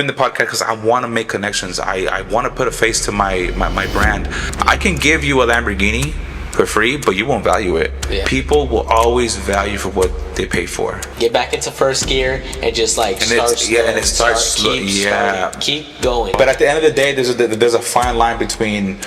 in the podcast because I want to make connections. I want to put a face to my brand. I can give you a Lamborghini for free, but you won't value it. Yeah. People will always value for what they pay for. Get back into first gear and just like keep going. But at the end of the day, there's a fine line between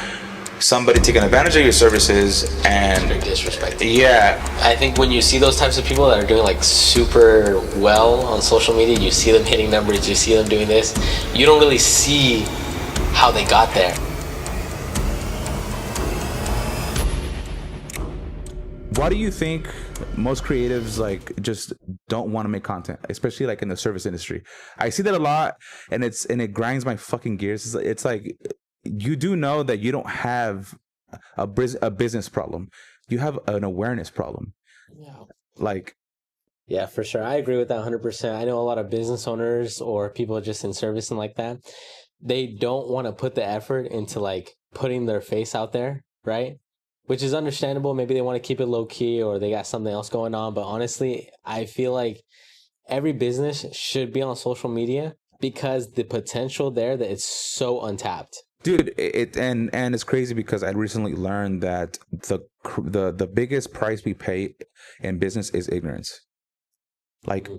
somebody taking advantage of your services and disrespecting. Yeah. I think when you see those types of people that are doing like super well on social media, you see them hitting numbers, you see them doing this, you don't really see how they got there. Why do you think most creatives like just don't want to make content, especially like in the service industry? I see that a lot, and it grinds my fucking gears. It's like, you do know that you don't have a business problem. You have an awareness problem. Yeah. Like, yeah, for sure. I agree with that 100%. I know a lot of business owners or people just in service and like that. They don't want to put the effort into like putting their face out there, right? Which is understandable. Maybe they want to keep it low key or they got something else going on. But honestly, I feel like every business should be on social media because the potential there that it's so untapped. Dude, and it's crazy because I recently learned that the biggest price we pay in business is ignorance. Like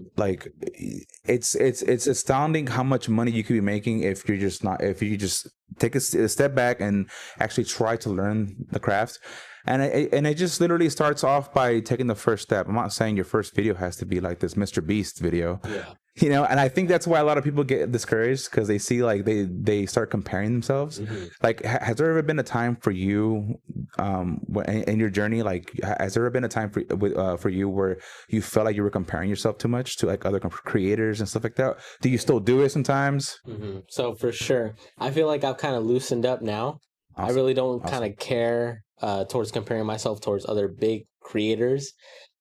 it's astounding how much money you could be making if you just take a step back and actually try to learn the craft. And it just literally starts off by taking the first step. I'm not saying your first video has to be like this Mr. Beast video. Yeah. You know, and I think that's why a lot of people get discouraged because they see like they start comparing themselves. Mm-hmm. Like, has there ever been a time for you, in your journey? Like, has there ever been a time for you where you felt like you were comparing yourself too much to like other creators and stuff like that? Do you still do it sometimes? Mm-hmm. So for sure, I feel like I've kind of loosened up now. Awesome. I really don't kind of care towards comparing myself towards other big creators.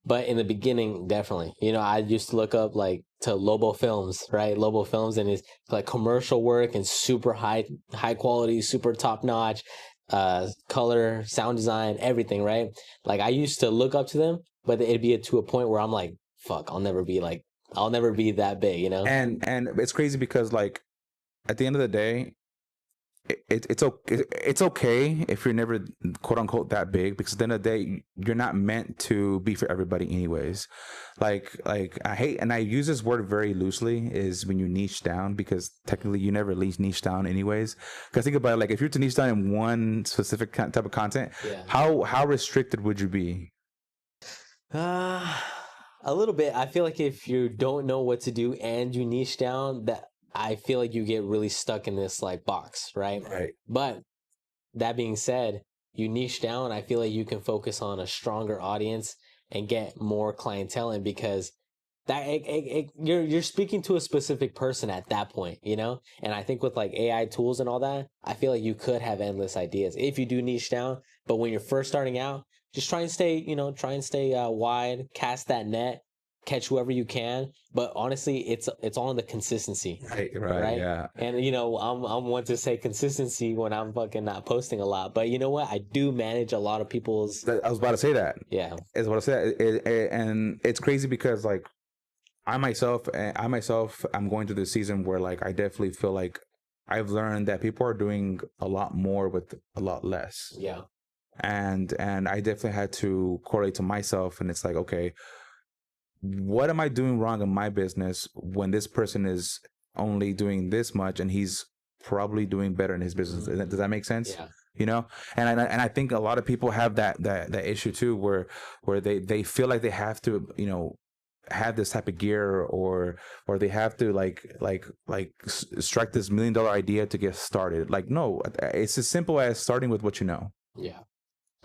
But in the beginning, definitely, you know, I used to look up like to Lobo Films, right? Lobo Films and his like commercial work and super high quality, super top notch, color, sound design, everything, right? Like I used to look up to them, but it'd be to a point where I'm like, fuck, I'll never be that big, you know? And it's crazy because like at the end of the day, it's okay if you're never quote unquote that big, because at the end of the day you're not meant to be for everybody anyways. Like I hate, and I use this word very loosely, is when you niche down, because technically you never niche down anyways. Because think about it, like if you're to niche down in one specific type of content, yeah, how restricted would you be? A little bit. I feel like if you don't know what to do and you niche down, that I feel like you get really stuck in this like box, right? Right. But that being said, you niche down, I feel like you can focus on a stronger audience and get more clientele in, because that you're speaking to a specific person at that point, you know? And I think with like AI tools and all that, I feel like you could have endless ideas if you do niche down. But when you're first starting out, just try and stay wide, cast that net, catch whoever you can. But honestly, it's all in the consistency. Right, yeah. And you know, I'm one to say consistency when I'm fucking not posting a lot. But you know what? I do manage a lot of people's. I was about to say that. Yeah, I was about to say that. And it's crazy because like I myself, I'm going through this season where like I definitely feel like I've learned that people are doing a lot more with a lot less. Yeah. And I definitely had to correlate to myself, and it's like, okay, what am I doing wrong in my business when this person is only doing this much and he's probably doing better in his business? Mm-hmm. Does that make sense? Yeah. You know, and I think a lot of people have that issue too, where they feel like they have to, you know, have this type of gear or they have to like strike this $1 million idea to get started. Like, no, it's as simple as starting with what you know. Yeah.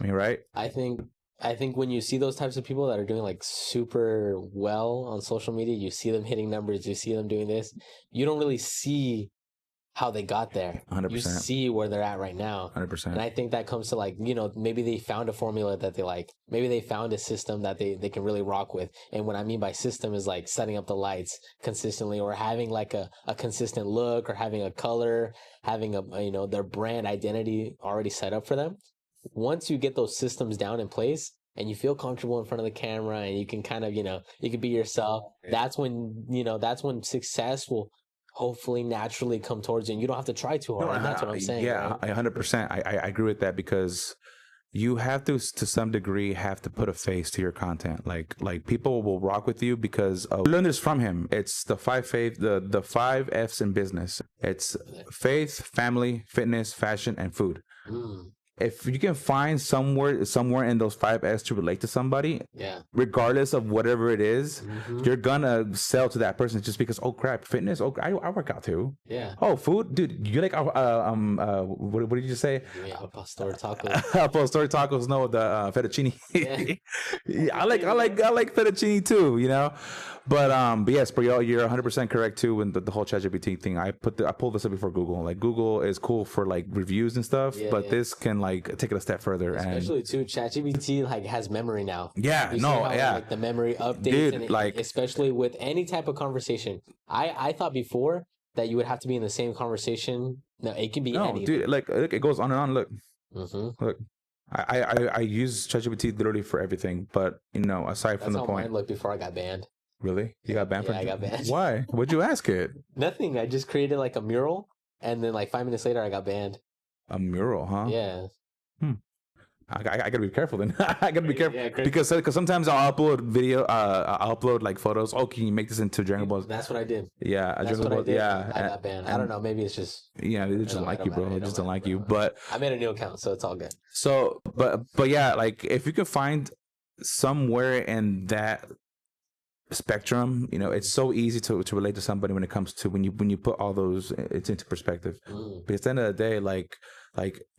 I mean, right? I think when you see those types of people that are doing like super well on social media, you see them hitting numbers, you see them doing this, you don't really see how they got there. 100%. You see where they're at right now. 100%. And I think that comes to like, you know, maybe they found a formula that they like. Maybe they found a system that they can really rock with. And what I mean by system is like setting up the lights consistently, or having like a consistent look, or having a color, having their brand identity already set up for them. Once you get those systems down in place and you feel comfortable in front of the camera and you can kind of, you can be yourself, that's when success will hopefully naturally come towards you, and you don't have to try too hard. And that's what I'm saying. Yeah, right? 100%. I agree with that, because you have to some degree, have to put a face to your content. Like people will rock with you because of, learn this from him. It's the the 5 F's in business. It's faith, family, fitness, fashion, and food. If you can find somewhere in those 5 F's to relate to somebody, regardless of whatever it is, you're gonna sell to that person just because, oh crap, fitness, oh I work out too. Yeah. Oh, food, dude, you like what did you say? Yeah, al pastor tacos. Al pastor tacos, no, the fettuccine. Yeah, I like fettuccine too, you know. But yes, but you're 100% correct too. When the whole ChatGPT thing, I pulled this up before Google. Like Google is cool for like reviews and stuff, but this can like take it a step further. Especially too, ChatGPT like has memory now. Yeah, like the memory updates, dude, and like especially with any type of conversation. I thought before that you would have to be in the same conversation. No, it can be anything. Dude, like it goes on and on. Look, look. I use ChatGPT literally for everything, but you know, aside from the point. Mine looked before I got banned. Really? You got banned? Yeah, I got banned. Why? What'd you ask it? Nothing. I just created like a mural, and then like 5 minutes later, I got banned. A mural, huh? Yeah. I gotta be careful then. I gotta be careful Yeah, because sometimes I'll upload video, I'll upload like photos. Oh, can you make this into Dragon Balls? That's what I did. Yeah, That's what I did. Yeah, I got banned. I don't know. Maybe it's just. Yeah, they just don't like you, bro. They just don't like you. But I made a new account, so it's all good. So, but yeah, like if you can find somewhere in that spectrum, you know, it's so easy to relate to somebody when it comes to when you put all those it's into perspective. Because at the end of the day, like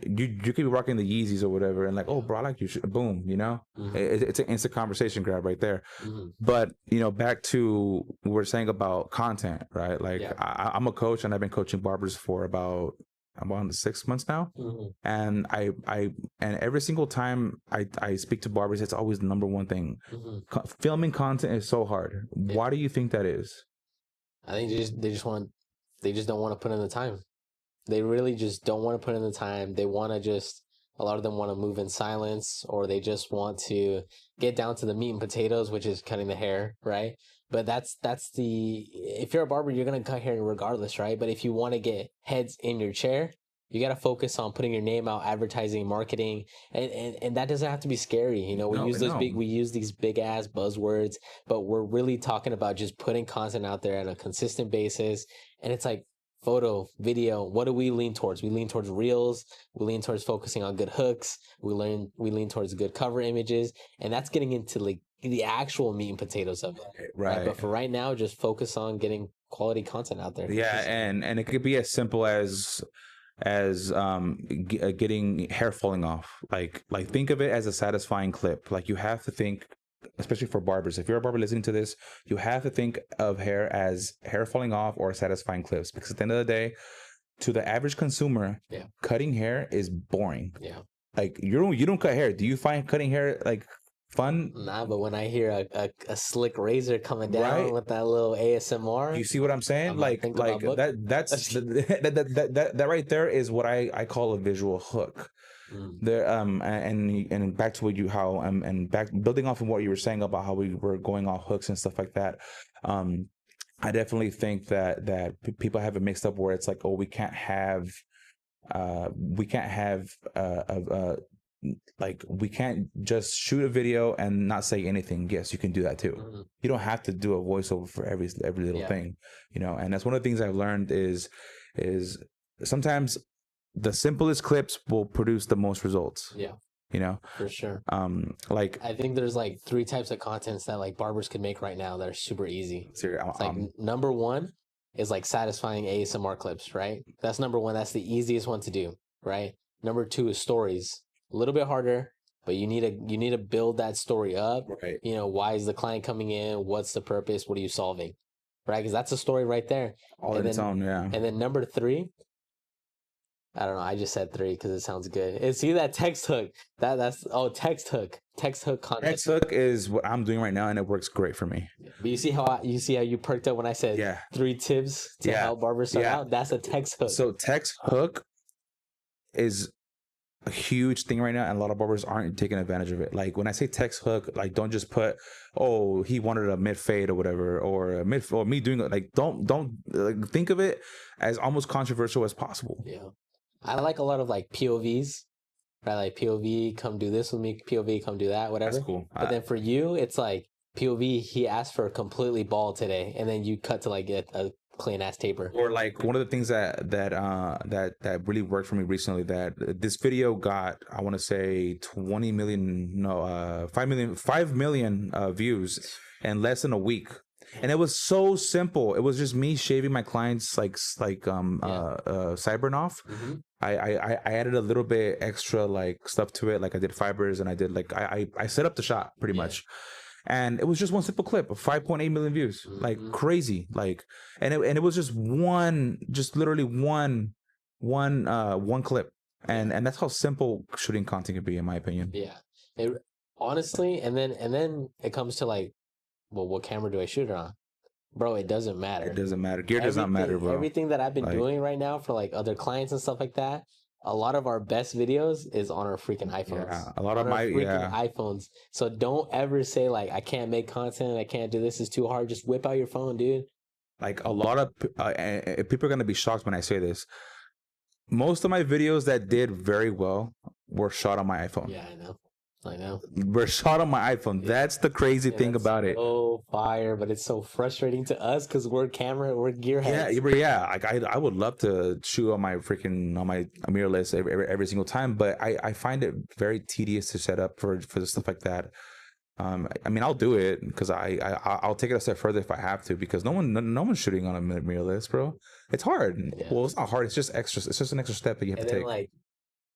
you could be rocking the Yeezys or whatever, and like, oh bro, I like you, boom, you know. It's an instant conversation grab right there. But you know, back to what we're saying about content, right? Like I'm a coach, and I've been coaching barbers for about 6 months now. And I every single time I speak to barbers, it's always the number one thing. Filming content is so hard. Why do you think that is? I think they just don't want to put in the time. They really just don't want to put in the time. They want to just, a lot of them want to move in silence, or they just want to get down to the meat and potatoes, which is cutting the hair, right? But that's if you're a barber, you're going to cut hair regardless, right? But if you want to get heads in your chair, you got to focus on putting your name out, advertising, marketing, and that doesn't have to be scary. You know, we use these big ass buzzwords, but we're really talking about just putting content out there on a consistent basis. And it's like photo, video. What do we lean towards? We lean towards reels. We lean towards focusing on good hooks. We lean towards good cover images, and that's getting into like the actual meat and potatoes of it. Right. But for right now, just focus on getting quality content out there. Yeah, and it could be as simple as getting hair falling off. Like think of it as a satisfying clip. Like you have to think, especially for barbers, if you're a barber listening to this, you have to think of hair as hair falling off or satisfying clips, because at the end of the day, to the average consumer, cutting hair is boring. Like you don't cut hair. Do you find cutting hair like fun? Nah, but when I hear a slick razor coming down with that little ASMR, you see what I'm saying? Like that right there is what I call a visual hook. There and back to back building off of what you were saying about how we were going off hooks and stuff like that. I definitely think that people have it mixed up where it's like, oh, we can't have like we can't just shoot a video and not say anything. Yes, you can do that too. You don't have to do a voiceover for every little thing, you know. And that's one of the things I've learned is sometimes the simplest clips will produce the most results. You know, for sure. Like I think there's like 3 types of contents that like barbers could make right now that are super easy. Like number 1 is like satisfying ASMR clips, right? That's number 1. That's the easiest one to do, right? Number 2 is stories. A little bit harder, but you need to build that story up. Right. You know, why is the client coming in? What's the purpose? What are you solving? Right? Because that's a story right there. All in its own, yeah. And then number 3, I don't know. I just said 3 because it sounds good. And see that text hook? That's text hook. Text hook content. Text hook is what I'm doing right now, and it works great for me. But you see how you perked up when I said 3 tips to help barbers start out? That's a text hook. So text hook is a huge thing right now, and a lot of barbers aren't taking advantage of it. Like when I say text hook, like don't just put, oh, he wanted a mid fade or whatever, or a mid, or me doing it. Like don't like, think of it as almost controversial as possible. Yeah, I like a lot of like POVs, right? Like POV, come do this with me. POV, come do that, whatever. That's cool. But then for you, it's like POV. He asked for a completely bald today, and then you cut to like a clean ass taper. Or like one of the things that really worked for me recently, that this video got, I want to say 20 million, no, 5 million views in less than a week. And it was so simple. It was just me shaving my clients sideburn off. Mm-hmm. I added a little bit extra like stuff to it. Like I did fibers, and I did like I set up the shot pretty much. And it was just one simple clip of 5.8 million views, like crazy, like, and it was just literally one clip, and that's how simple shooting content can be, in my opinion. Yeah, honestly, and then it comes to like, well, what camera do I shoot it on? Bro, it doesn't matter. It doesn't matter. Gear does not matter, bro. Everything that I've been doing right now for like other clients and stuff like that, a lot of our best videos is on our freaking iPhones. Yeah, a lot of my iPhones. So don't ever say like, I can't make content, I can't do this, it's too hard. Just whip out your phone, dude. Like a lot of people are gonna be shocked when I say this. Most of my videos that did very well were shot on my iPhone. Yeah, I know. We're shot on my iPhone. That's the crazy thing about it. Oh, fire! But it's so frustrating to us because we're gearheads. Yeah. Like I would love to shoot on my mirrorless every single time, but I find it very tedious to set up for stuff like that. I mean, I'll do it because I'll take it a step further if I have to, because no one's shooting on a mirrorless, bro. It's hard. Yeah. Well, it's not hard. It's just extra. It's just an extra step that you have to take. Like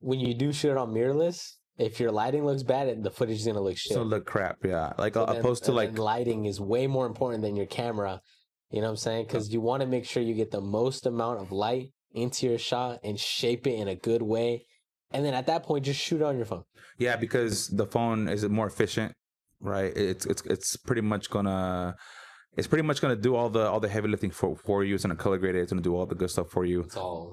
when you do shoot on mirrorless, if your lighting looks bad, the footage is gonna look shit. It's gonna look crap, yeah. Like opposed to like lighting is way more important than your camera. You know what I'm saying? Because you want to make sure you get the most amount of light into your shot and shape it in a good way, and then at that point, just shoot on your phone. Yeah, because the phone is more efficient, right? It's pretty much gonna do all the heavy lifting for you. It's gonna color grade it. It's gonna do all the good stuff for you.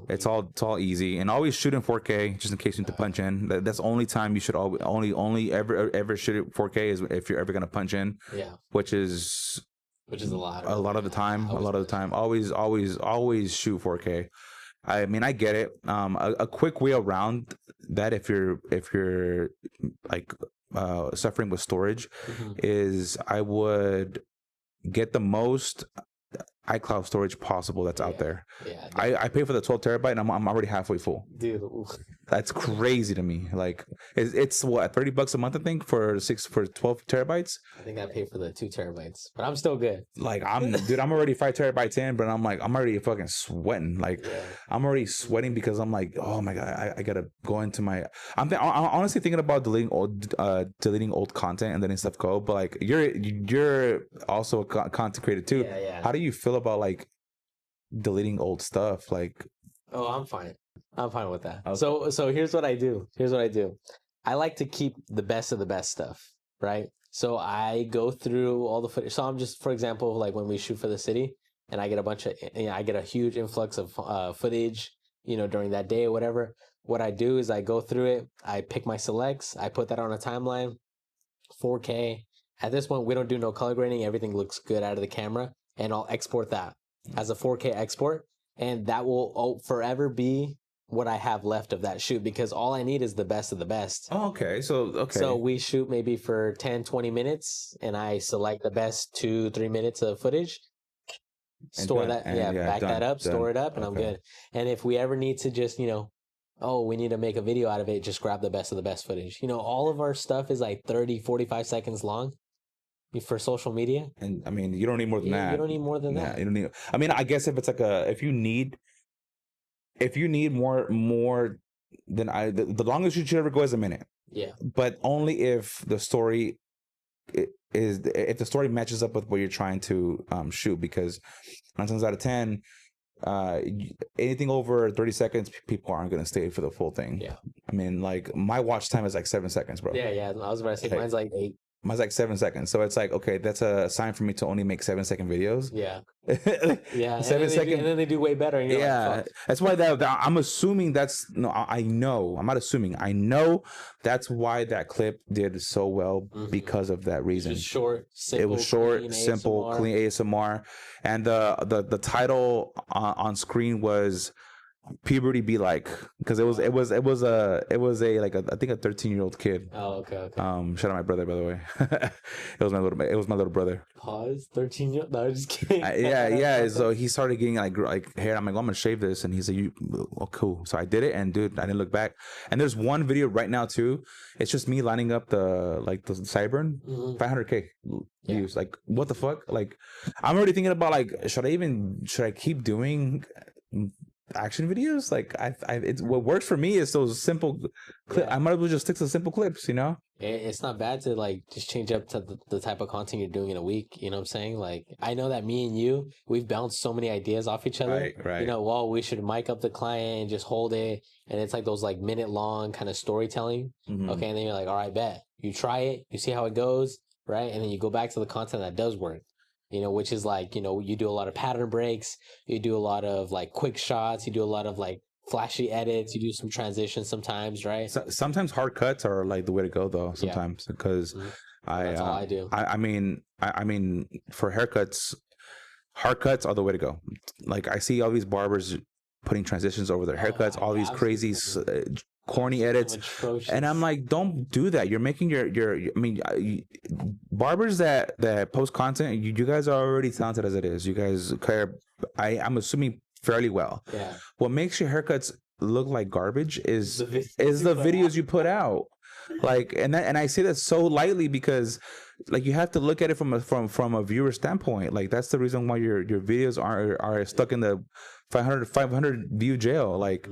It's all easy. And always shoot in 4K, just in case you need to punch in. That's the only time you should only ever shoot it 4K is if you're ever gonna punch in. Yeah. Which is a lot. A lot of the time. Always shoot 4K. I mean, I get it. A quick way around that, if you're like suffering with storage, is I would get the most iCloud storage possible that's out there. Yeah, I pay for the 12 terabyte and I'm already halfway full. Dude, that's crazy to me. Like it's what, $30 a month, I think, for 12 terabytes. I think I pay for the 2 terabytes, but I'm still good. Like I'm already 5 terabytes in, but I'm already fucking sweating. Like I'm already sweating because I'm like, oh my god, I gotta go into my. I'm honestly thinking about deleting old content and letting stuff go. But like you're also a content creator too. Yeah. How do you feel about like deleting old stuff? Like, oh, I'm fine with that. Okay. So here's what I do. I like to keep the best of the best stuff, right? So I go through all the footage. So I'm just, for example, like when we shoot for the city and I get I get a huge influx of footage, during that day or whatever. What I do is I go through it. I pick my selects. I put that on a timeline, 4K. At this point, we don't do no color grading. Everything looks good out of the camera. And I'll export that as a 4K export. And that will forever be what I have left of that shoot, because all I need is the best of the best. Oh, okay. So we shoot maybe for 10, 20 minutes and I select the best 2-3 minutes of footage, store that, back that up, store it up, and I'm good. And if we ever need to just, we need to make a video out of it, just grab the best of the best footage. All of our stuff is like 30, 45 seconds long for social media. And I mean, you don't need more than that. You don't need more than that. You don't need. I mean, I guess if it's like if you need more than the longest you should ever go is a minute. Yeah. But only if the story if the story matches up with what you're trying to shoot, because 9 times out of 10, anything over 30 seconds, people aren't going to stay for the full thing. Yeah. I mean, like my watch time is like 7 seconds, bro. Yeah. I was about to say mine's like 8. Mine's like 7 seconds. So it's like, okay, that's a sign for me to only make 7-second videos. Yeah. Like, Yeah. 7 second. And then they do way better. And you're Yeah. like, fuck. That's why that I'm assuming that's no, I know. I'm not assuming. I know that's why that clip did so well because of that reason. Just short, simple. It was short, clean simple, ASMR. clean ASMR. And the title on screen was puberty be like, because it was a like I think a 13-year-old kid. Oh, okay. Shout out my brother, by the way. it was my little brother. Pause. 13 No, I'm just kidding. Yeah. So he started getting like hair. I'm like, I'm gonna shave this, and he's like, oh, cool. So I did it, and dude, I didn't look back. And there's one video right now too. It's just me lining up the sideburn, 500K views. Like, what the fuck? Like, I'm already thinking about like, should I keep doing action videos? Like, it's what works for me is those simple clips. I might as well just stick to simple clips, you know. It's not bad to like just change up to the type of content you're doing in a week. You know what I'm saying? Like, I know that me and you, we've bounced so many ideas off each other. Right. You know, well, we should mic up the client and just hold it, and it's like those like minute long kind of storytelling. Okay, and then you're like, all right, bet. You try it, you see how it goes, right, and then you go back to the content that does work. You know, which is like, you know, you do a lot of pattern breaks, you do a lot of like quick shots, you do a lot of like flashy edits, you do some transitions sometimes, right? Sometimes hard cuts are like the way to go, though. Sometimes because that's all I do. I mean, for haircuts, hard cuts are the way to go. Like, I see all these barbers putting transitions over their haircuts, all these crazy corny edits, and I'm like, don't do that. You're making barbers that post content, you guys are already talented as it is. You guys care, I'm assuming, fairly well. Yeah. What makes your haircuts look like garbage is the videos you put out. Like, and I say that so lightly because like you have to look at it from a viewer standpoint. Like, that's the reason why your videos are stuck in the 500 view jail. Like,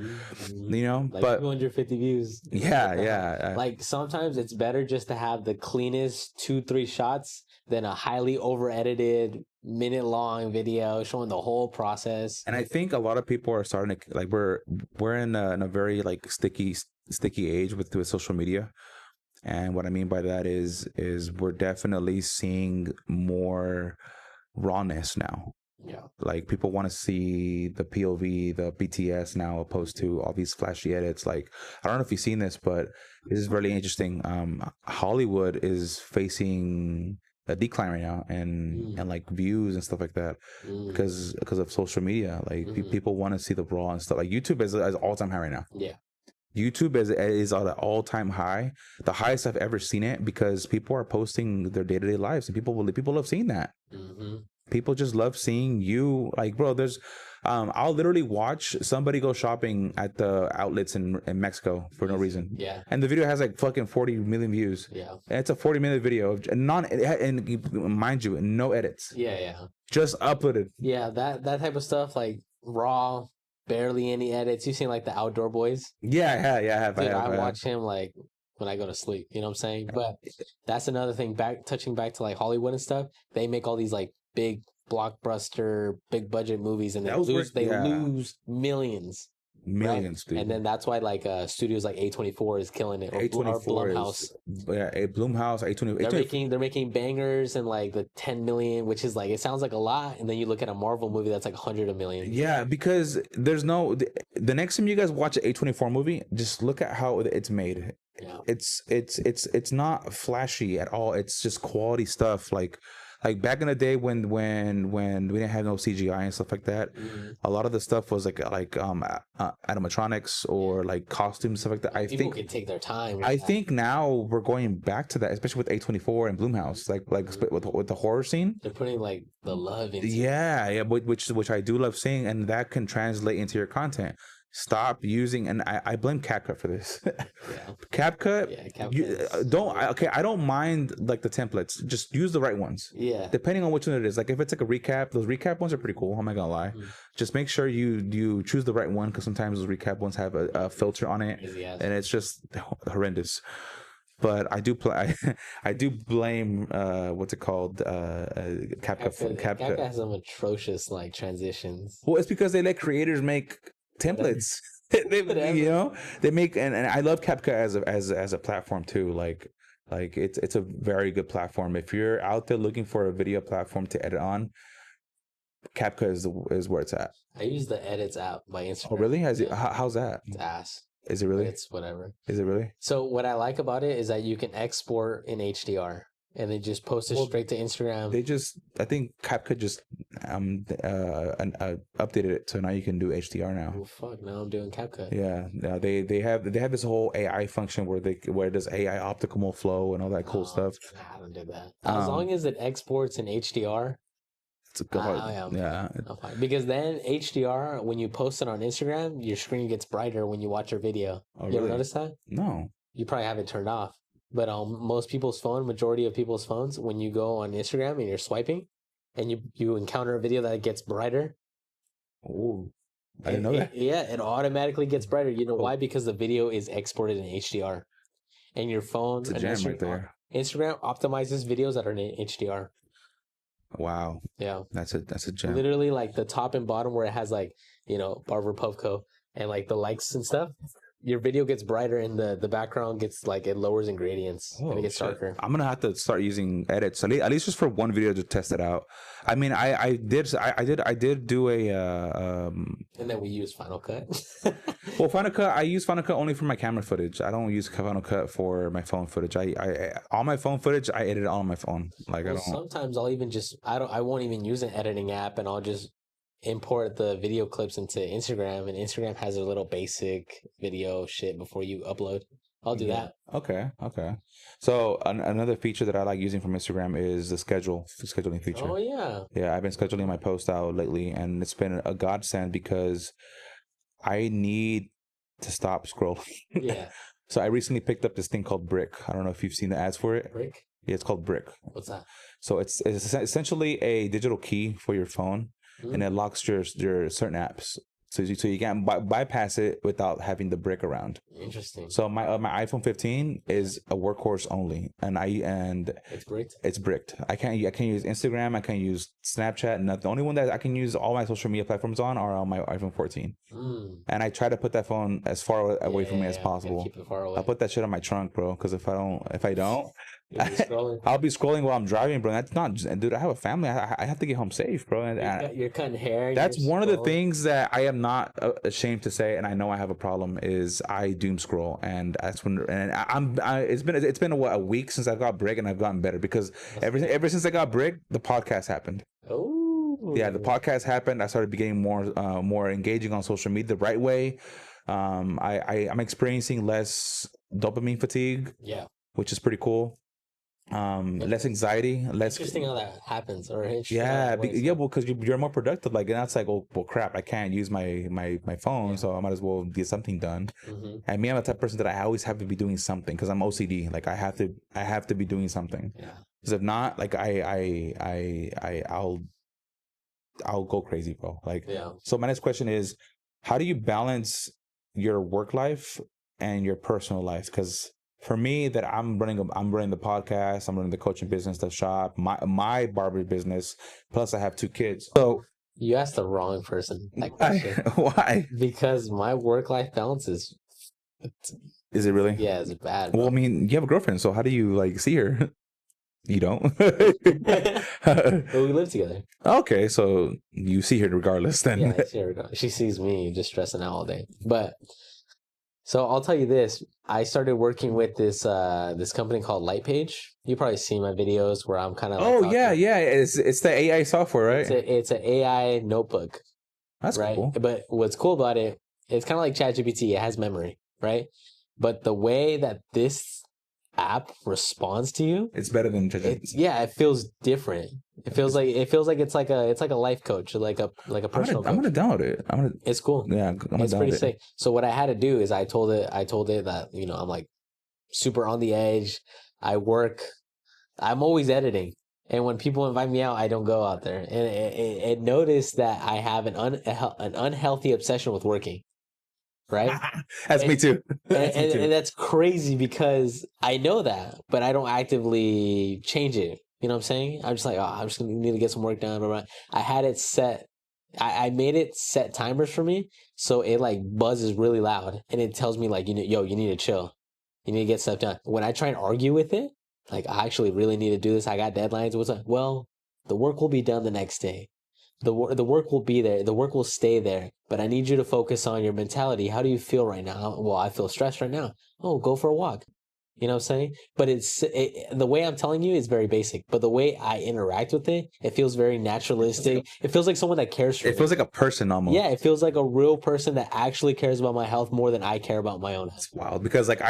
you know, like but 250 views. Yeah. Like, sometimes it's better just to have the cleanest 2-3 shots than a highly over edited minute long video showing the whole process. And I think a lot of people are starting to like, we're in a very like sticky age with social media. And what I mean by that is we're definitely seeing more rawness now. Yeah. Like, people want to see the POV, the BTS now, opposed to all these flashy edits. Like, I don't know if you've seen this, but this is really interesting. Hollywood is facing a decline right now, and like views and stuff like that because of social media. Like, people want to see the raw and stuff. Like, YouTube is all-time high right now. Yeah. YouTube is at an all-time high, the highest I've ever seen it, because people are posting their day-to-day lives, and people love seeing that. People just love seeing you. Like, bro, there's I'll literally watch somebody go shopping at the outlets in Mexico for no reason. Yeah. And the video has like fucking 40 million views. Yeah. And it's a 40-minute video of and mind you, no edits. Yeah. Just uploaded. Yeah, that type of stuff, like raw, barely any edits. You've seen like the Outdoor Boys? Yeah, I have. I watch him like when I go to sleep. You know what I'm saying? But that's another thing. Touching back to like Hollywood and stuff. They make all these like big blockbuster, big budget movies, and they lose millions. Millions, right? Dude. And then that's why like studios like A24 is killing it. Or Blumhouse. Blumhouse, A24. They're making bangers and like the 10 million, which is like, it sounds like a lot, and then you look at a Marvel movie that's like 100 million. Yeah, because there's no the next time you guys watch an A24 movie, just look at how it's made. Yeah. It's not flashy at all. It's just quality stuff. Like back in the day when we didn't have no CGI and stuff like that, a lot of the stuff was like animatronics or like costumes, stuff like that. People can take their time. I think now we're going back to that, especially with A24 and Blumhouse, like with the horror scene. They're putting like the love into it. Which I do love seeing, and that can translate into your content. Stop using, and I blame CapCut for this. CapCut. Yeah, CapCut. I don't mind like the templates. Just use the right ones. Yeah. Depending on which one it is. Like if it's like a recap, those recap ones are pretty cool. I'm not gonna lie. Just make sure you choose the right one, because sometimes those recap ones have a filter on it, and it's just horrendous. But I do blame what's it called? CapCut. CapCut has some atrocious like transitions. Well, it's because they let creators make templates. they make, and I love CapCut as a platform too. Like Like it's a very good platform. If you're out there looking for a video platform to edit on, CapCut is where it's at. I use the Edits app by Instagram. Oh, really? How's that? It's ass. Is it really? It's whatever. Is it really? So what I like about it is that you can export in HDR and then just post it straight to Instagram. I think CapCut just updated it, so now you can do HDR now. Oh fuck! Now I'm doing CapCut. Yeah, they have this whole AI function where it does AI optical flow and all that cool stuff. I don't do that. As long as it exports in HDR. It's a good yeah. Because then HDR, when you post it on Instagram, your screen gets brighter when you watch your video. You ever notice that? No. You probably have it turned off. But on most people's phone, majority of people's phones, when you go on Instagram and you're swiping and you encounter a video that gets brighter. Oh, I didn't know that. It automatically gets brighter. You know why? Because the video is exported in HDR. And your phone, it's a gem right there. Instagram optimizes videos that are in HDR. Wow. Yeah. That's a gem. Literally like the top and bottom where it has like, Barber Pubco and like the likes and stuff. Your video gets brighter and the background gets like it lowers in gradients and it gets darker. I'm gonna have to start using edits at least just for one video to test it out. I mean, I did do a and then we use Final Cut. Well, Final Cut, I use Final Cut only for my camera footage. I don't use Final Cut for my phone footage. I all my phone footage I edit it all on my phone. Like sometimes I'll even I won't even use an editing app and I'll just import the video clips into Instagram, and Instagram has a little basic video shit before you upload. I'll do that. Okay. So another feature that I like using from Instagram is the scheduling feature. Oh yeah. Yeah, I've been scheduling my posts out lately, and it's been a godsend because I need to stop scrolling. Yeah. So I recently picked up this thing called Brick. I don't know if you've seen the ads for it. Brick? Yeah, it's called Brick. What's that? So it's essentially a digital key for your phone. And it locks your certain apps, so you can't bypass it without having the brick around. Interesting. So my iPhone 15 is a workhorse only, and it's bricked. It's bricked. I can't use Instagram. I can't use Snapchat. Nothing. The only one that I can use all my social media platforms on are on my iPhone 14. And I try to put that phone as far away from me as possible. Keep it far away. I'll put that shit on my trunk, bro. Because if I don't. I'll be scrolling while I'm driving, bro. That's not, dude. I have a family. I have to get home safe, bro. And you're cutting hair. That's one of the things that I am not ashamed to say, and I know I have a problem. Is I doom scroll, and that's when. And it's been a week since I got Brick, and I've gotten better because ever since I got Brick, the podcast happened. Oh. Yeah, the podcast happened. I started getting more engaging on social media the right way. I'm experiencing less dopamine fatigue. Yeah, which is pretty cool. Less anxiety, less. Interesting how that happens, or because you're more productive. Like, and that's like, well, crap, I can't use my phone, so I might as well get something done. And me, I'm the type of person that I always have to be doing something because I'm OCD. Like, I have to be doing something. Yeah. Because if not, like, I'll go crazy, bro. Like, yeah. So my next question is, how do you balance your work life and your personal life? Because for me, that I'm running the podcast, I'm running the coaching business, the shop, my barber business, plus I have 2 kids. So you asked the wrong person that question. Why? Because my work-life balance is it really? Yeah, it's bad. Well, I mean, you have a girlfriend, so how do you like see her? You don't? Well, we live together. Okay, so you see her regardless then. Yeah, I see her regardless. She sees me just stressing out all day. But so I'll tell you this. I started working with this company called Lightpage. You probably see my videos where I'm kind of yeah. It's the AI software, right? It's an AI notebook. That's right. Cool. But what's cool about it, it's kind of like ChatGPT. It has memory, right? But the way that this app responds to you, it's better than ChatGPT. It feels different. It feels like it's like a life coach, like a personal coach. I'm gonna download it. It's cool. Yeah, it's pretty sick. So what I had to do is I told it that I'm like super on the edge. I'm always editing, and when people invite me out, I don't go out there. And it noticed that I have an unhealthy obsession with working. Right? That's me too. And that's crazy because I know that, but I don't actively change it. You know what I'm saying? I'm just like, I'm just going to need to get some work done. I had it set. I made it set timers for me. So it like buzzes really loud and it tells me like, you need to chill. You need to get stuff done. When I try and argue with it, Like, I actually really need to do this. I got deadlines. It was like, well, the work will be done the next day. The work will be there. The work will stay there. But I need you to focus on your mentality. How do you feel right now? Well, I feel stressed right now. Oh, go for a walk. You know what I'm saying? But the way I'm telling you is very basic. But the way I interact with it, it feels very naturalistic. It feels like someone that cares for me. It feels like a person almost. Yeah, it feels like a real person that actually cares about my health more than I care about my own health. It's wild because like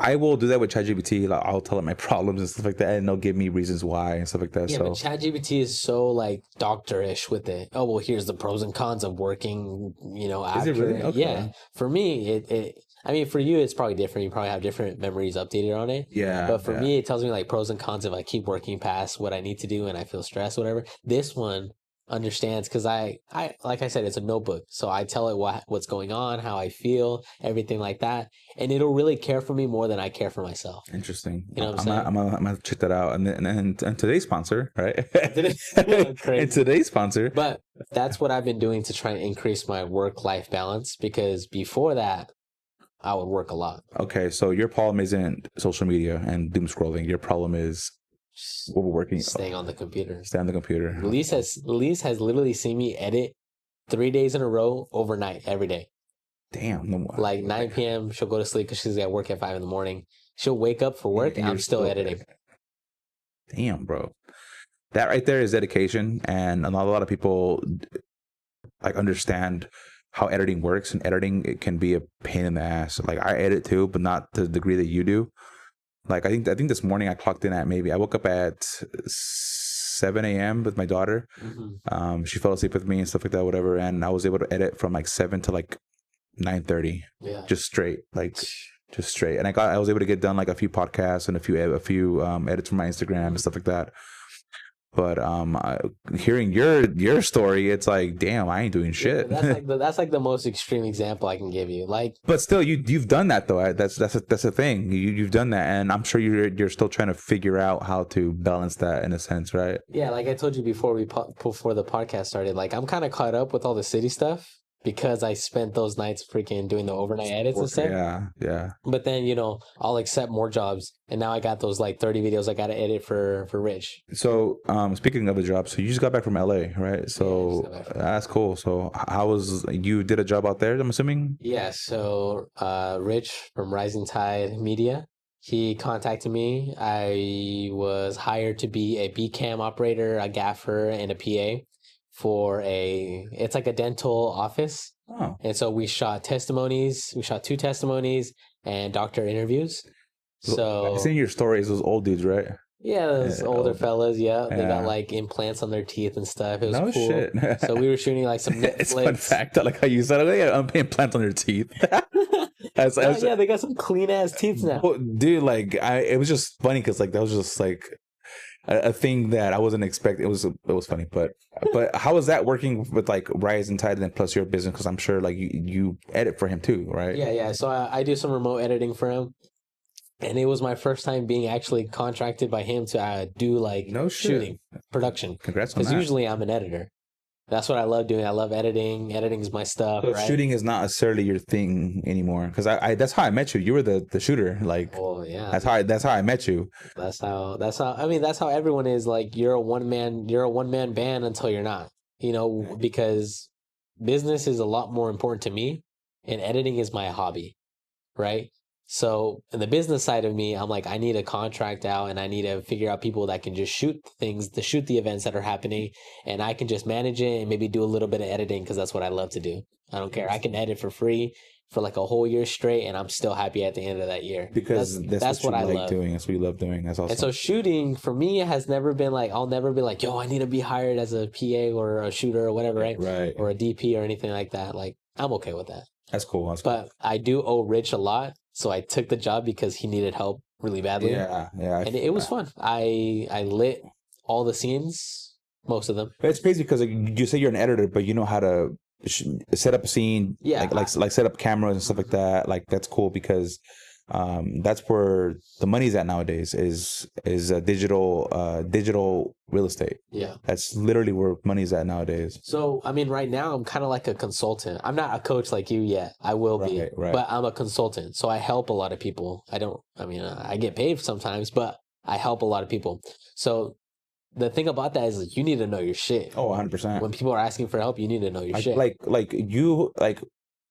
I will do that with ChatGPT. Like, I'll tell it my problems and stuff like that, and they'll give me reasons why and stuff like that. Yeah, so but ChatGPT is so like doctorish with it. Oh well, here's the pros and cons of working. Is it really? Okay. Yeah, for me, I mean, for you, it's probably different. You probably have different memories updated on it. Yeah. But for me, it tells me like pros and cons if I keep working past what I need to do and I feel stressed, whatever. This one understands because I like I said, it's a notebook. So I tell it what's going on, how I feel, everything like that. And it'll really care for me more than I care for myself. Interesting. You know what I'm saying? I'm gonna check that out. And today's sponsor, right? Crazy. And today's sponsor. But that's what I've been doing to try and increase my work-life balance because before that, I would work a lot. Okay, so your problem isn't social media and doom scrolling. Your problem is overworking. Staying on the computer. Stay on the computer. Elise has literally seen me edit 3 days in a row overnight every day. Damn. No, Like 9 p.m. she'll go to sleep because she's got work at 5 in the morning. She'll wake up for work and I'm still editing. Damn, bro. That right there is dedication, and not a lot of people like understand how editing works, and editing, it can be a pain in the ass. Like, I edit too, but not to the degree that you do. Like, I think this morning I clocked in at I woke up at 7 a.m. with my daughter. Mm-hmm. She fell asleep with me and stuff like that, whatever. And I was able to edit from like 7 to like 9:30. Yeah. Just straight. And I was able to get done like a few podcasts and a few edits from my Instagram and stuff like that. But hearing your story, it's like, damn, I ain't doing shit. Yeah, that's like the most extreme example I can give you. Like, but still, you've done that though. That's a thing. You've done that, and I'm sure you're still trying to figure out how to balance that in a sense, right? Yeah, like I told you before the podcast started. Like, I'm kind of caught up with all the city stuff because I spent those nights freaking doing the overnight edits and stuff. Yeah. But then, I'll accept more jobs. And now I got those like 30 videos I got to edit for Rich. So, speaking of the job, so you just got back from LA, right? So that's cool. So you did a job out there, I'm assuming? Yeah. So, Rich from Rising Tide Media, he contacted me. I was hired to be a B-cam operator, a gaffer, and a PA. It's like a dental office. Oh. And so we shot testimonies. We shot 2 testimonies and doctor interviews. So I've seen your stories, those old dudes, right? Yeah, those older fellas, yeah. They got like implants on their teeth and stuff. It was cool. Shit. So we were shooting like some Netflix. It's fun fact. I like how you said, implants on their teeth. Yeah, they got some clean ass teeth now. Well, dude, like it was just funny because like that was just like a thing that I wasn't expecting. It was funny, but how is that working with like Rising Tide and then plus your business? Because I'm sure like you edit for him too, right? Yeah. So I do some remote editing for him, and it was my first time being actually contracted by him to do like shooting production. Congrats on that. Because usually I'm an editor. That's what I love doing. I love editing. Editing is my stuff. So right? Shooting is not necessarily your thing anymore. Because I that's how I met you. You were the shooter. Like, oh yeah, that's how I met you. That's how. I mean, that's how everyone is. Like, you're a one man band until you're not. Because business is a lot more important to me, and editing is my hobby, right? So in the business side of me, I'm like, I need a contract out and I need to figure out people that can just shoot things, to shoot the events that are happening. And I can just manage it and maybe do a little bit of editing because that's what I love to do. I don't care. I can edit for free for like a whole year straight and I'm still happy at the end of that year. Because that's what I like doing. That's what you love doing. That's awesome. And so shooting for me has never been like, I'll never be like, yo, I need to be hired as a PA or a shooter or whatever, right? Right. Or a DP or anything like that. Like, I'm okay with that. That's cool. But I do owe Rich a lot. So I took the job because he needed help really badly. Yeah. And it was fun. I lit all the scenes, most of them. It's crazy because like, you say you're an editor, but you know how to set up a scene. Yeah. Like set up cameras and stuff like that. Like, that's cool because That's where the money's at nowadays is digital real estate. Yeah. That's literally where money's at nowadays. So, I mean, right now I'm kind of like a consultant. I'm not a coach like you yet. I will be, but I'm a consultant. So I help a lot of people. I get paid sometimes, but I help a lot of people. So the thing about that is you need to know your shit. Oh, 100%. When people are asking for help, you need to know your shit.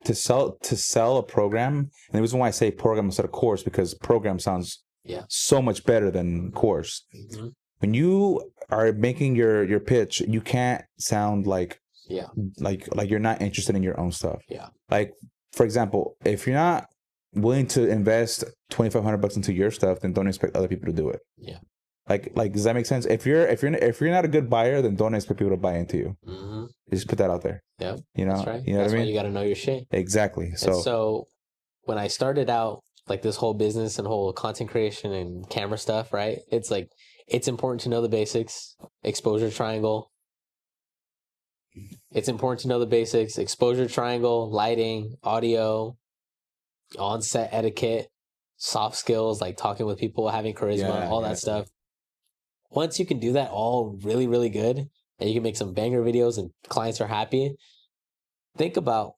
To sell a program, and the reason why I say program instead of course, because program sounds so much better than course. Mm-hmm. When you are making your pitch, you can't sound like you're not interested in your own stuff. Yeah. Like, for example, if you're not willing to invest $2,500 into your stuff, then don't expect other people to do it. Yeah. Like, does that make sense? If you're not a good buyer, then don't expect people to buy into you. Mm-hmm. Just put that out there. Yeah, that's right. You know that's what I mean? Why you got to know your shit. Exactly. So when I started out, like this whole business and whole content creation and camera stuff, right? It's like it's important to know the basics. Exposure triangle. It's important to know the basics. Exposure triangle, lighting, audio, on-set etiquette, soft skills like talking with people, having charisma, all that stuff. Once you can do that all really, really good, and you can make some banger videos and clients are happy, think about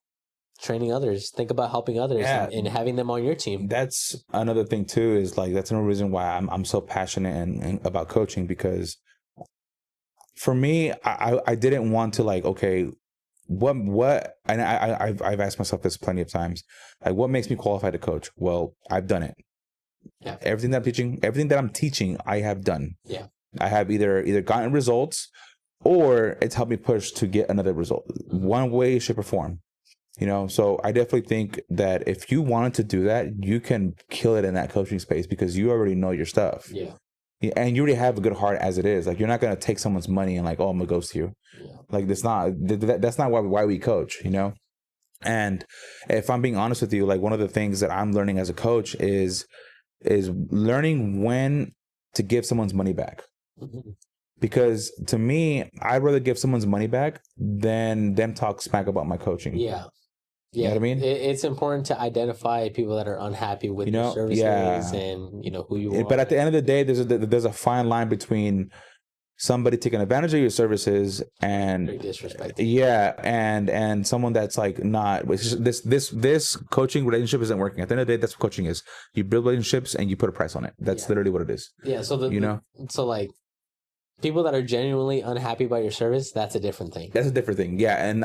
training others. Think about helping others and having them on your team. That's another thing too, is like, that's another reason why I'm so passionate and about coaching, because for me, I didn't want to like, okay, what, and I've asked myself this plenty of times, like, what makes me qualified to coach? Well, I've done it. Yeah. Everything that I'm teaching, I have done. Yeah. I have either gotten results or it's helped me push to get another result, one way, shape, or form. You know, so I definitely think that if you wanted to do that, you can kill it in that coaching space because you already know your stuff. Yeah. And you already have a good heart as it is. Like, you're not going to take someone's money and like, oh, I'm going to ghost you. Yeah. Like, that's not why we coach, you know? And if I'm being honest with you, like, one of the things that I'm learning as a coach is learning when to give someone's money back. Mm-hmm. Because to me, I'd rather give someone's money back than them talk smack about my coaching. Yeah. Yeah, you know what I mean? It's important to identify people that are unhappy with your services and who you are. But at the end of the day, there's a fine line between somebody taking advantage of your services and disrespectful. Yeah, and someone that's like not. This coaching relationship isn't working. At the end of the day, that's what coaching is. You build relationships and you put a price on it. That's literally what it is. Yeah. So so like, people that are genuinely unhappy about your service, that's a different thing. That's a different thing. Yeah, and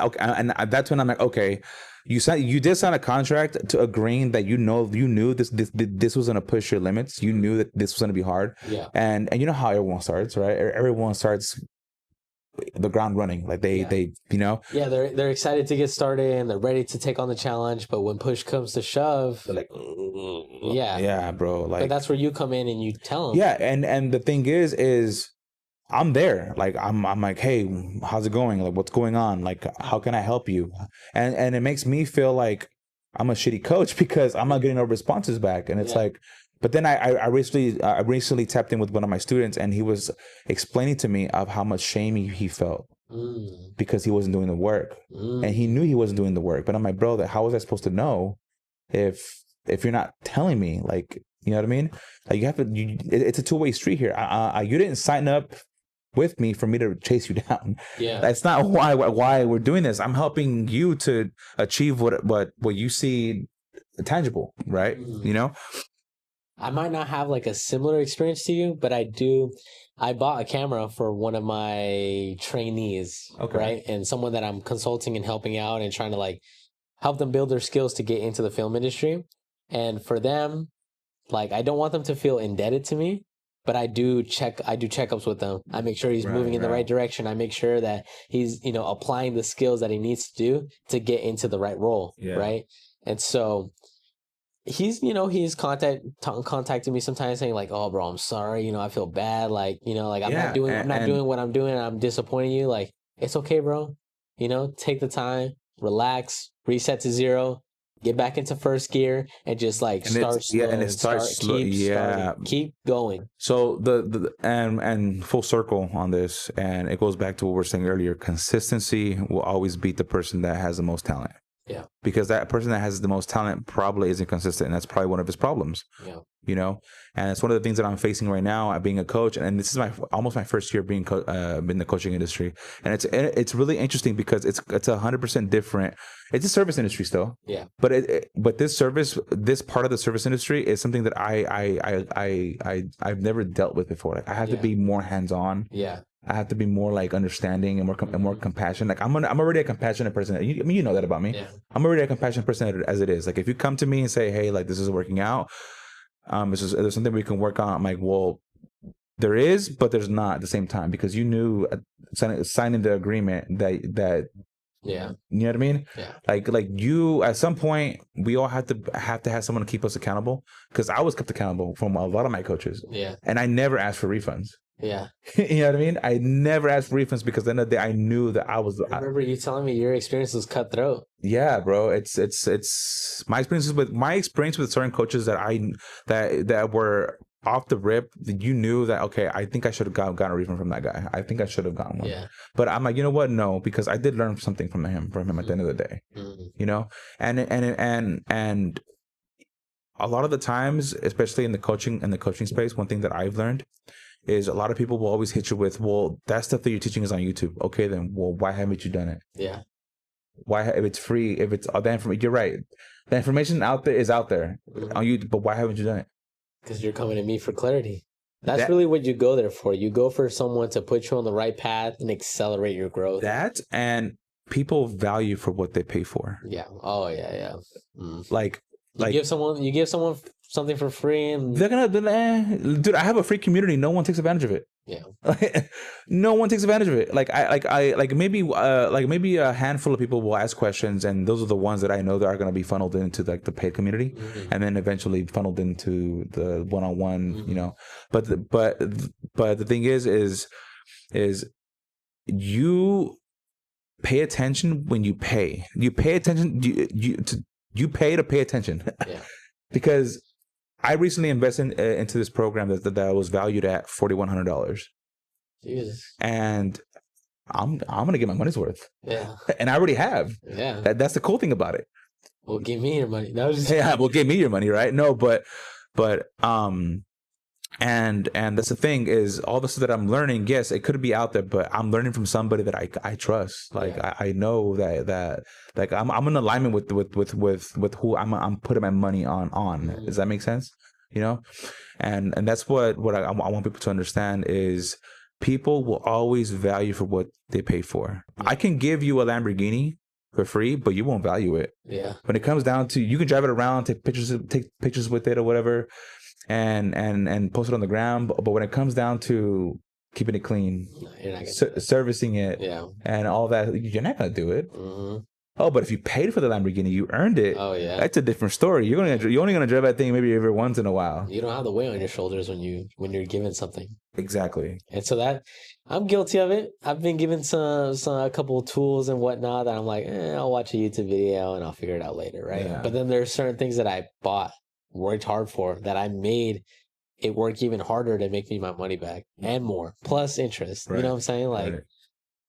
that's when I'm like, okay, you did sign a contract to agreeing that you knew this was gonna push your limits. You knew that this was gonna be hard. Yeah. And you know how everyone starts, right? Everyone starts the ground running. Like they Yeah, they're excited to get started and they're ready to take on the challenge. But when push comes to shove, they're like, yeah, bro. Like, but that's where you come in and you tell them. Yeah, and the thing is. I'm there. Like, I'm like, hey, how's it going? Like, what's going on? Like, how can I help you? And it makes me feel like I'm a shitty coach because I'm not getting no responses back. And it's like, but then I recently tapped in with one of my students and he was explaining to me of how much shame he felt because he wasn't doing the work. And he knew he wasn't doing the work. But I'm like, bro, how was I supposed to know if you're not telling me? Like, you know what I mean? Like, it's a two-way street here. You didn't sign up with me for me to chase you down. Yeah, that's not why we're doing this. I'm helping you to achieve what you see tangible, right? You know, I might not have like a similar experience to you, but I bought a camera for one of my trainees, right? And someone that I'm consulting and helping out and trying to like help them build their skills to get into the film industry. And for them, like, I don't want them to feel indebted to me, but I do checkups with them. I make sure he's moving in the right direction. I make sure that he's, applying the skills that he needs to do to get into the right role. Yeah. Right. And so he's contacting me sometimes saying like, oh bro, I'm sorry. I feel bad. Like, I'm not doing what I'm doing. And I'm disappointing you. Like, it's okay, bro. Take the time, relax, reset to zero. Get back into first gear and just like keep going. So and full circle on this, and it goes back to what we were saying earlier. Consistency will always beat the person that has the most talent. Yeah. Because that person that has the most talent probably isn't consistent, and that's probably one of his problems. Yeah. You know, and it's one of the things that I'm facing right now at being a coach, and this is almost my first year being in the coaching industry, and it's really interesting because it's 100% different. It's a service industry still, yeah. But this part of the service industry is something that I've never dealt with before. Like I have to be more hands on. Yeah. I have to be more like understanding and more compassion. Like I'm already a compassionate person. You know that about me. Yeah. I'm already a compassionate person as it is. Like if you come to me and say, hey, like this isn't working out. There's something we can work on. I'm like, well, there is, but there's not at the same time because you knew signing the agreement that yeah, you know what I mean? Yeah. Like you at some point we all have to have someone to keep us accountable because I was kept accountable from a lot of my coaches. Yeah. And I never asked for refunds. Yeah. You know what I mean? I never asked for refunds because at the end of the day I knew that I remember you telling me your experience was cutthroat. Yeah, bro. It's my experience with certain coaches that were off the rip. You knew that okay, I think I should have gotten a refund from that guy. I think I should have gotten one. Yeah. But I'm like, you know what? No, because I did learn something from him at the end of the day. Mm-hmm. You know, and a lot of the times, especially in the coaching space, one thing that I've learned is a lot of people will always hit you with, well, that stuff that you're teaching is on YouTube. Okay, then, well, why haven't you done it? Yeah. Why, if it's free, if it's all the information, you're right. The information out there is out there on YouTube, but why haven't you done it? Because you're coming to me for clarity. That's really what you go there for. You go for someone to put you on the right path and accelerate your growth. That and people value for what they pay for. Yeah. Oh, yeah. Mm. Like you give someone something for free and they're gonna dude, I have a free community. No one takes advantage of it. Yeah. No one takes advantage of it. Maybe a handful of people will ask questions, and those are the ones that I know that are gonna be funneled into like the paid community, and then eventually funneled into the one-on-one. You know, but the thing is you pay attention when you pay. You pay attention. You pay to pay attention. Yeah. Because I recently invested into this program that was valued at $4,100. Jesus. And I'm gonna get my money's worth. Yeah. And I already have. Yeah. That's the cool thing about it. Well, give me your money. That was just... Yeah, well, give me your money, right? No, but and that's the thing is all the stuff that I'm learning. Yes, it could be out there, but I'm learning from somebody that I trust. Like I know that like I'm in alignment with who I'm putting my money on. Does that make sense? You know, and that's what I want people to understand is people will always value for what they pay for. I can give you a Lamborghini for free, but you won't value it. Yeah. When it comes down to you can drive it around, take pictures with it or whatever. And post it on the ground, but when it comes down to keeping it clean, servicing it, and all that, you're not gonna do it. Mm-hmm. Oh, but if you paid for the Lamborghini, you earned it. Oh yeah, that's a different story. You're only gonna drive that thing maybe every once in a while. You don't have the weight on your shoulders when you're given something. Exactly. And so that I'm guilty of it. I've been given a couple of tools and whatnot that I'm like, I'll watch a YouTube video and I'll figure it out later, right? Yeah. But then there's certain things that I bought. Worked hard for that I made it work even harder to make me my money back and more plus interest. Right. You know what I'm saying? Like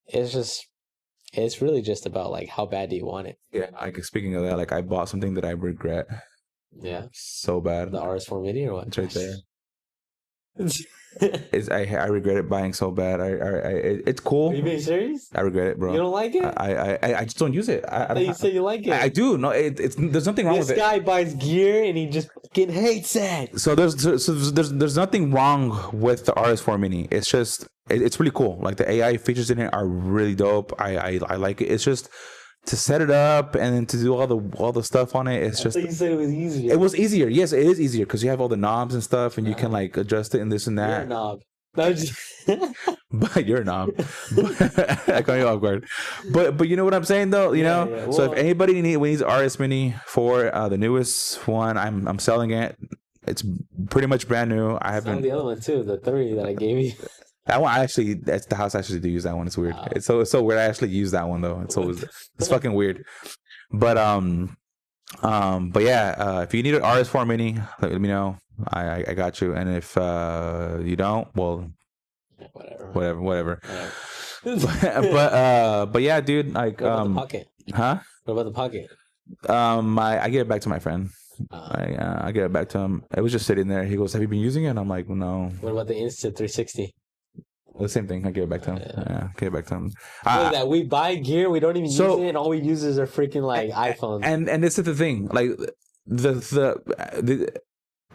it's really just about like how bad do you want it? Yeah. Like speaking of that, like I bought something that I regret. Yeah. So bad. The RS4 Mini or what? It's right there. I regret it buying so bad. It's cool. Are you being serious? I regret it, bro. You don't like it? I just don't use it. You say you like it. I do. No, there's nothing wrong with it. This guy buys gear and he just fucking hates it. So there's nothing wrong with the RS4 Mini. It's just it's really cool. Like the AI features in it are really dope. I like it. It's just to set it up and then to do all the stuff on it, it's just. You said it was easier. It was easier. Yes, it is easier because you have all the knobs and stuff, and you can like adjust it and this and that. You're a knob. No, but you're a knob. I caught you off guard. But you know what I'm saying though. You know. Yeah. So if anybody needs RS Mini for the newest one, I'm selling it. It's pretty much brand new. I haven't. The other one too, the 3 that I gave you. That one that's the house I actually do use that one. It's weird. Wow. It's so weird. I actually use that one though. It's fucking weird. But yeah. If you need an RS4 Mini, let me know. I got you. And if you don't, well, whatever. But yeah, dude. Like what about the pocket? Huh? What about the pocket? I gave it back to my friend. I gave it back to him. It was just sitting there. He goes, "Have you been using it?" And I'm like, "No." What about the Instant 360? The same thing. I gave it back to him. Yeah, I gave it back to him. Look at that. We buy gear, we don't even use it, and all we use is our freaking like iPhones. And this is the thing. Like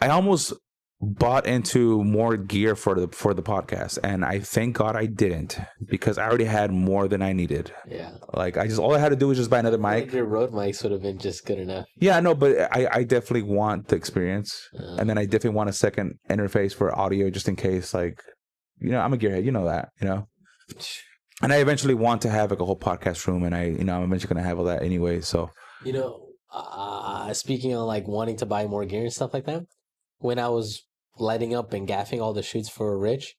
I almost bought into more gear for the podcast, and I thank God I didn't, because I already had more than I needed. Yeah. Like all I had to do was just buy another mic. Like your Rode mics would have been just good enough. Yeah, no, but I definitely want the experience, and then I definitely want a second interface for audio just in case. Like, I'm a gearhead, you know that, and I eventually want to have like a whole podcast room, and I'm eventually gonna have all that anyway. So, speaking of like wanting to buy more gear and stuff like that, when I was lighting up and gaffing all the shoots for Rich,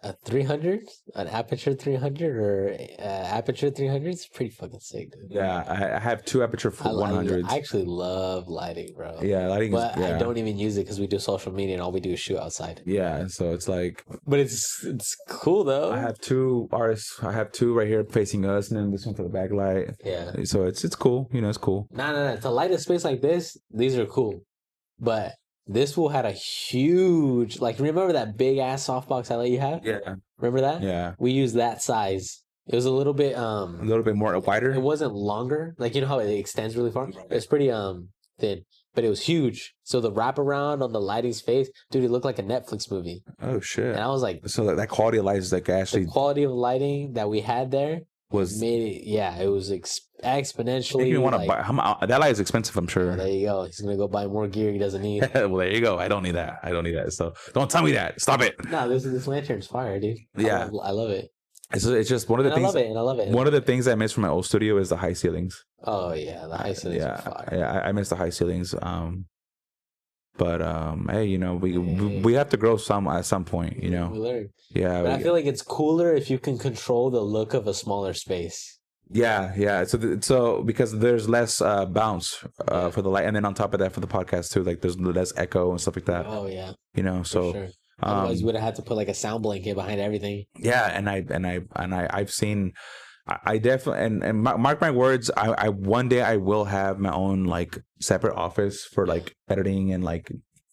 a 300, an aperture 300 or aperture 300 is pretty fucking sick, dude. Yeah, I have two aperture 100s. I actually love lighting, bro. Yeah, lighting. But I don't even use it because we do social media and all we do is shoot outside. Yeah, so it's like. But it's cool though. I have two artists. I have two right here facing us, and then this one for the backlight. Yeah. So it's cool. It's cool. No. To light a space like this, these are cool, but. This fool had a huge, like, remember that big ass softbox I let you have? Yeah. Remember that? Yeah. We used that size. It was a little bit more wider. It wasn't longer. Like, you know how it extends really far? It was pretty thin, but it was huge. So the wraparound on the lighting space, dude, it looked like a Netflix movie. Oh shit. And I was like, so that quality of light is like actually the quality of lighting that we had there was made it, it was exponentially. You want to buy that light is expensive, I'm sure. There you go. He's gonna go buy more gear he doesn't need. Well, there you go. I don't need that. So don't tell me that. Stop it. No, this lantern's fire, dude. Yeah, I love it. It's just one of the things. I love it. One of the things I miss from my old studio is the high ceilings. Oh yeah, the high ceilings are fire. Yeah, I miss the high ceilings. But hey, we have to grow at some point, We learn. Yeah, but I feel like it's cooler if you can control the look of a smaller space. Yeah. So because there's less bounce for the light, and then on top of that for the podcast too, like there's less echo and stuff like that. Oh yeah. So. Sure. Otherwise, you would have had to put like a sound blanket behind everything. Yeah, and I've seen. I definitely and mark my words. I one day I will have my own like separate office for like editing and like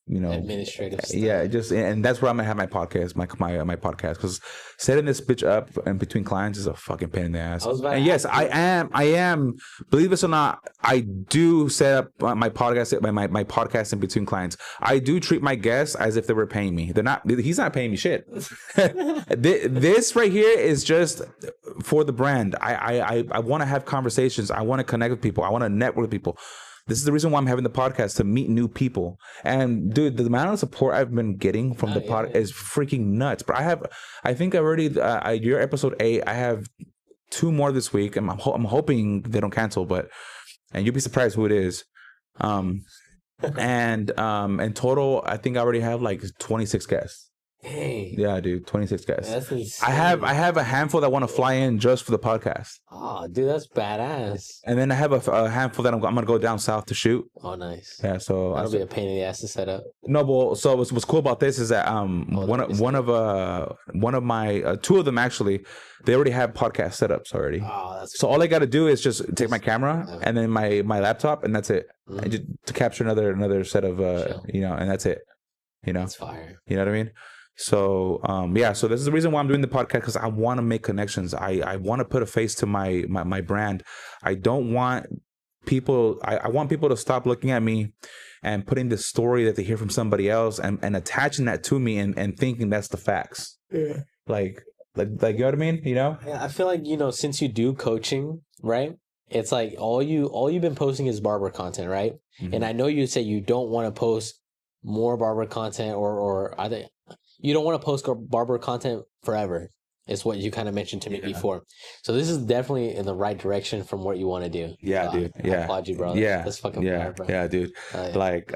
administrative stuff. Yeah, and that's where I'm gonna have my podcast, my podcast, because setting this bitch up in between clients is a fucking pain in the ass. And yes, I am. Believe this or not, I do set up my podcast, my podcast in between clients. I do treat my guests as if they were paying me. They're not. He's not paying me shit. This right here is just for the brand. I want to have conversations. I want to connect with people. I want to network with people. This is the reason why I'm having the podcast, to meet new people. And dude, the amount of support I've been getting from the pod is freaking nuts. But I think I already, your episode 8, I have 2 more this week. And I'm hoping they don't cancel, and you'll be surprised who it is. And in total, I think I already have like 26 guests. Hey. Yeah, dude, 26 guests. That's insane. I have a handful that want to fly in just for the podcast. Oh, dude, that's badass. And then I have a handful that I'm gonna go down south to shoot. Oh, nice. Yeah, so that'll be a pain in the ass to set up. No, but so what's cool about this is that one of my 2 of them actually, they already have podcast setups already. Oh, that's so all I got to do is just take my camera and then my laptop, and that's it. And just to capture another set of and that's it. That's fire. You know what I mean? So so this is the reason why I'm doing the podcast, because I want to make connections. I want to put a face to my brand. I don't want people. I want people to stop looking at me and putting the story that they hear from somebody else and attaching that to me and thinking that's the facts. Yeah. Like you know what I mean? Yeah, I feel like since you do coaching, right? It's like all you've been posting is barber content, right? Mm-hmm. And I know you say you don't want to post more barber content or either. You don't want to post barber content forever. Is what you kind of mentioned to me before. So this is definitely in the right direction from what you want to do. Yeah, dude. Yeah. I applaud you, bro. Yeah. That's fucking fire, bro. Yeah, dude. Yeah. Like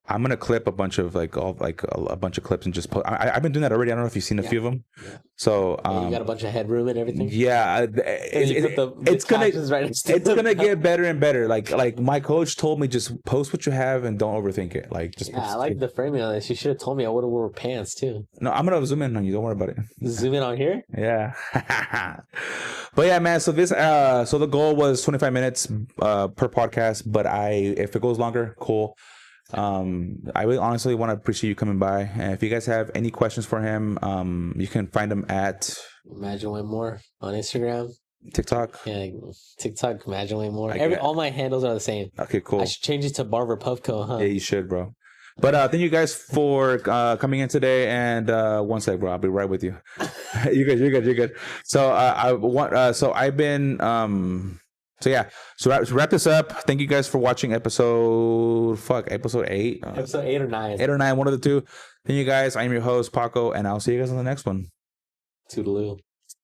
I'm gonna clip a bunch of a bunch of clips and just post. I've been doing that already. I don't know if you've seen a few of them. Yeah. So You got a bunch of headroom and everything. Yeah, it's gonna get better and better. Like my coach told me, just post what you have and don't overthink it. Like just I like the framing on this. You should have told me I would have wore pants too. No, I'm gonna zoom in on you. Don't worry about it. Zoom in on here. Yeah. But yeah, man. So this so the goal was 25 minutes per podcast. But if it goes longer, cool. I really honestly want to appreciate you coming by, and if you guys have any questions for him, you can find him at Imagine Way More on Instagram, TikTok. Yeah, TikTok, Imagine Way More. All my handles are the same. Okay, cool. I should change it to Barber Puffco, huh? Yeah, you should, bro. But thank you guys for coming in today. And one sec, bro, I'll be right with you. You're good. So I've been So yeah, so to wrap this up, thank you guys for watching episode 8. Episode 8 or 9. 8 or 9, one of the two. Thank you guys. I'm your host, Paco, and I'll see you guys on the next one. Toodaloo.